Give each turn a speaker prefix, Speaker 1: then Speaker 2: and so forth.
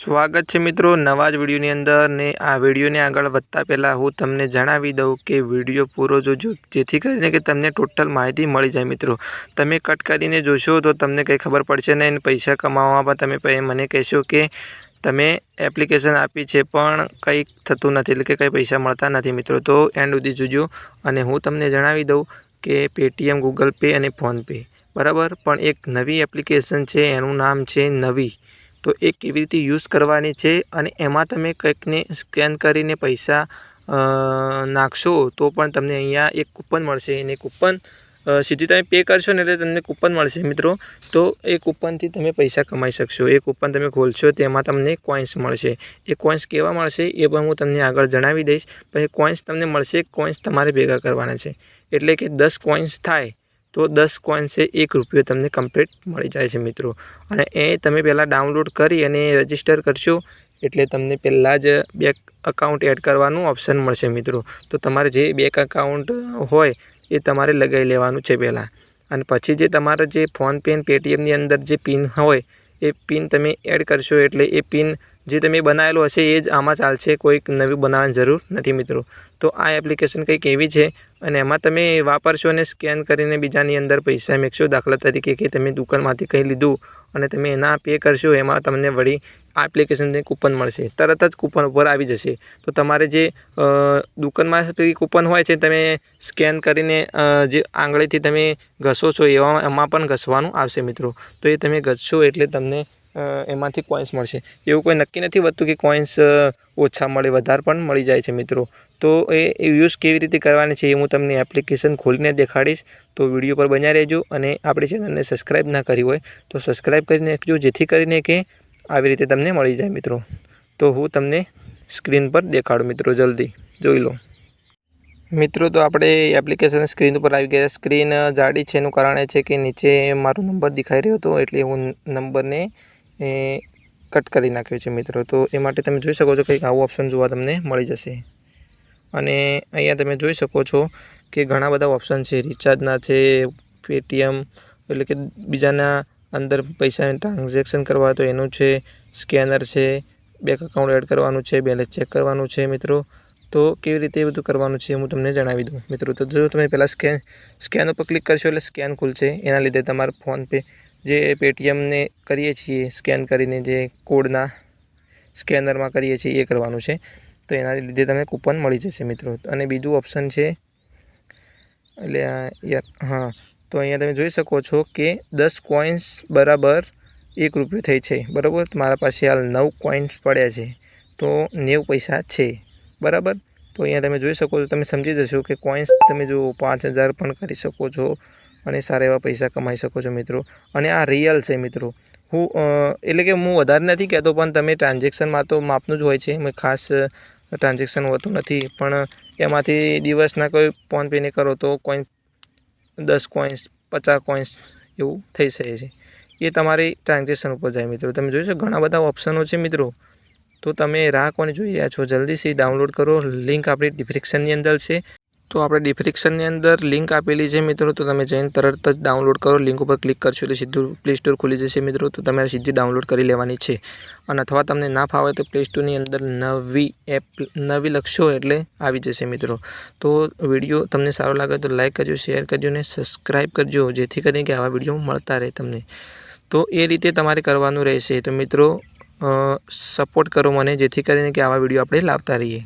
Speaker 1: સ્વાગત છે મિત્રો નવા જ વિડીયોની અંદર ને આ વિડીયોને આગળ વધતા પહેલાં હું તમને જણાવી દઉં કે વિડીયો પૂરો જોજો, જેથી કરીને કે તમને ટોટલ માહિતી મળી જાય. મિત્રો તમે કટ કરીને જોશો તો તમને કંઈ ખબર પડશે નહીં. પૈસા કમાવામાં તમે મને કહેશો કે તમે એપ્લિકેશન આપી છે પણ કંઈ થતું નથી, એટલે કે કંઈ પૈસા મળતા નથી. મિત્રો તો એન્ડ સુધી જોજો અને હું તમને જણાવી દઉં કે પેટીએમ, ગૂગલ પે અને ફોનપે બરાબર, પણ એક નવી એપ્લિકેશન છે, એનું નામ છે નવી. તો એ કેવી રીતે યુઝ કરવાની છે અને એમાં તમે કંઈકને સ્કેન કરીને પૈસા નાખશો તો પણ તમને અહીંયા એક કૂપન મળશે. અને કૂપન સીધી તમે પે કરશો ને એટલે તમને કૂપન મળશે મિત્રો. તો એ કૂપનથી તમે પૈસા કમાઈ શકશો. એ કૂપન તમે ખોલશો તેમાં તમને કોઈન્સ મળશે. એ કોઈન્સ કેવા મળશે એ પણ હું તમને આગળ જણાવી દઈશ. પછી કોઈન્સ તમને મળશે, કોઈન્સ તમારે ભેગા કરવાના છે. એટલે કે 10 કોઈન્સ થાય તો 10 કોઈન્સે ₹1 તમને કમ્પ્લીટ મળી જાય છે મિત્રો. અને એ તમે પહેલાં ડાઉનલોડ કરી અને રજિસ્ટર કરશો એટલે તમને પહેલાં જ બેંક અકાઉન્ટ એડ કરવાનું ઓપ્શન મળશે મિત્રો. તો તમારે જે બેંક અકાઉન્ટ હોય એ તમારે લગાવી લેવાનું છે પહેલાં. અને પછી જે તમારે જે ફોનપે અને પેટીએમની અંદર જે પિન હોય એ પિન તમે એડ કરશો એટલે એ પિન જે તમે બનાવેલો હશે એ જ આમાં ચાલશે. કોઈક નવી બનાવવાની જરૂર નથી મિત્રો. તો આ એપ્લિકેશન કંઈક એવી છે અને એમાં તમે વાપરશો અને સ્કેન કરીને બીજાની અંદર પૈસા મેકશો. દાખલા તરીકે કે તમે દુકાનમાંથી કંઈ લીધું અને તમે એના પે કરશો, એમાં તમને વળી આ એપ્લિકેશનથી કૂપન મળશે. તરત જ કૂપન ઉપર આવી જશે. તો તમારે જે દુકાનમાં કૂપન હોય છે તમે સ્કેન કરીને જે આંગળીથી તમે ઘસો છો એમાં પણ ઘસવાનું આવશે મિત્રો. તો એ તમે ઘસશો એટલે તમને એમાંથી કોઈન્સ મળશે. એવું કોઈ નક્કી નથી હોતું કે કોઈન્સ ઓછા મળે, વધારે પણ મળી જાય છે મિત્રો. તો એ યુઝ કેવી રીતે કરવાની છે એ હું તમને એપ્લિકેશન ખોલીને દેખાડીશ. તો વિડીયો પર બન્યા રહેજો અને આપણી ચેનલને સબસ્ક્રાઈબ ના કરી હોય તો સબસ્ક્રાઈબ કરી નાખજો, જેથી કરીને કે આવી રીતે તમને મળી જાય મિત્રો. તો હું તમને સ્ક્રીન પર દેખાડું મિત્રો, જલ્દી જોઈ લો મિત્રો. તો આપણે એપ્લિકેશન સ્ક્રીન ઉપર આવી ગયા. સ્ક્રીન જાડી છે એનું કારણ એ છે કે નીચે મારો નંબર દેખાઈ રહ્યો હતો એટલે હું નંબરને કટ કરી નાખ્યો છે મિત્રો. તો એ માટે તમે જોઈ શકો છો કંઈક આવું ઓપ્શન જોવા તમને મળી જશે. અને અહીંયા તમે જોઈ શકો છો કે ઘણા બધા ઓપ્શન છે. રિચાર્જના છે, પેટીએમ એટલે કે બીજાના અંદર પૈસા ટ્રાન્ઝેક્શન કરવા તો એનું છે, સ્કેનર છે, બેંક અકાઉન્ટ એડ કરવાનું છે, બેલેન્સ ચેક કરવાનું છે મિત્રો. તો કેવી રીતે એ બધું કરવાનું છે હું તમને જણાવી દઉં મિત્રો. તો જો તમે પહેલાં સ્કેન ઉપર ક્લિક કરશો એટલે સ્કેન ખુલશે. એના લીધે તમારે ફોનપે જે પેટીએમને કરીએ છીએ સ્કેન કરીને, જે કોડના સ્કેનરમાં કરીએ છીએ એ કરવાનું છે. તો એના લીધે તમને કૂપન મળી જશે મિત્રો. અને બીજું ઓપ્શન છે એટલે હા, તો અહીંયા તમે જોઈ શકો છો કે 10 કોઈન્સ બરાબર ₹1 થઈ છે બરાબર. મારા પાસે હાલ 9 કોઈન્સ પડ્યા છે તો 90 પૈસા છે બરાબર. તો અહીંયા તમે જોઈ શકો છો, તમે સમજી જશો કે કોઈન્સ તમે જો 5000 પણ કરી શકો છો અને સારા એવા પૈસા કમાઈ શકો છો મિત્રો. અને આ રિયલ છે મિત્રો. હું એટલે કે હું વધારે નથી કહેતો, પણ તમે ટ્રાન્ઝેક્શનમાં તો માપનું જ હોય છે. મેં ખાસ ટ્રાન્ઝેક્શન હોતું નથી, પણ એમાંથી દિવસના કોઈ ફોનપે ને કરો તો કોઈન 10 કોઈન્સ 50 કોઈન્સ એવું થઈ શકે છે. એ તમારી ટ્રાન્ઝેક્શન ઉપર જાય મિત્રો. તમે જોઈ શકો ઘણા બધા ઓપ્શનો છે મિત્રો. તો તમે રાહ કોને જોઈ રહ્યા છો, જલ્દીથી ડાઉનલોડ કરો. લિંક આપણી ડિસ્ક્રિપ્શનની અંદર છે. તો આપણે ડિસ્ક્રિપ્શનની અંદર લિંક આપેલી છે મિત્રો. તો તમે જઈને તરત જ ડાઉનલોડ કરો. લિંક ઉપર ક્લિક કરશો એટલે સીધું પ્લે સ્ટોર ખુલી જશે મિત્રો. તો તમારે સીધી ડાઉનલોડ કરી લેવાની છે. અને અથવા તમને ના ફાવે તો પ્લે સ્ટોરની અંદર નવી લખશો એટલે આવી જશે મિત્રો. તો વિડીયો તમને સારો લાગે તો લાઈક કરજો, શેર કરજો અને સબસ્ક્રાઈબ કરજો, જેથી કરીને કે આવા વિડીયો મળતા રહે તમને. તો એ રીતે તમારે કરવાનું રહેશે. તો મિત્રો સપોર્ટ કરો મને, જેથી કરીને કે આવા વિડીયો આપણે લાવતા રહીએ.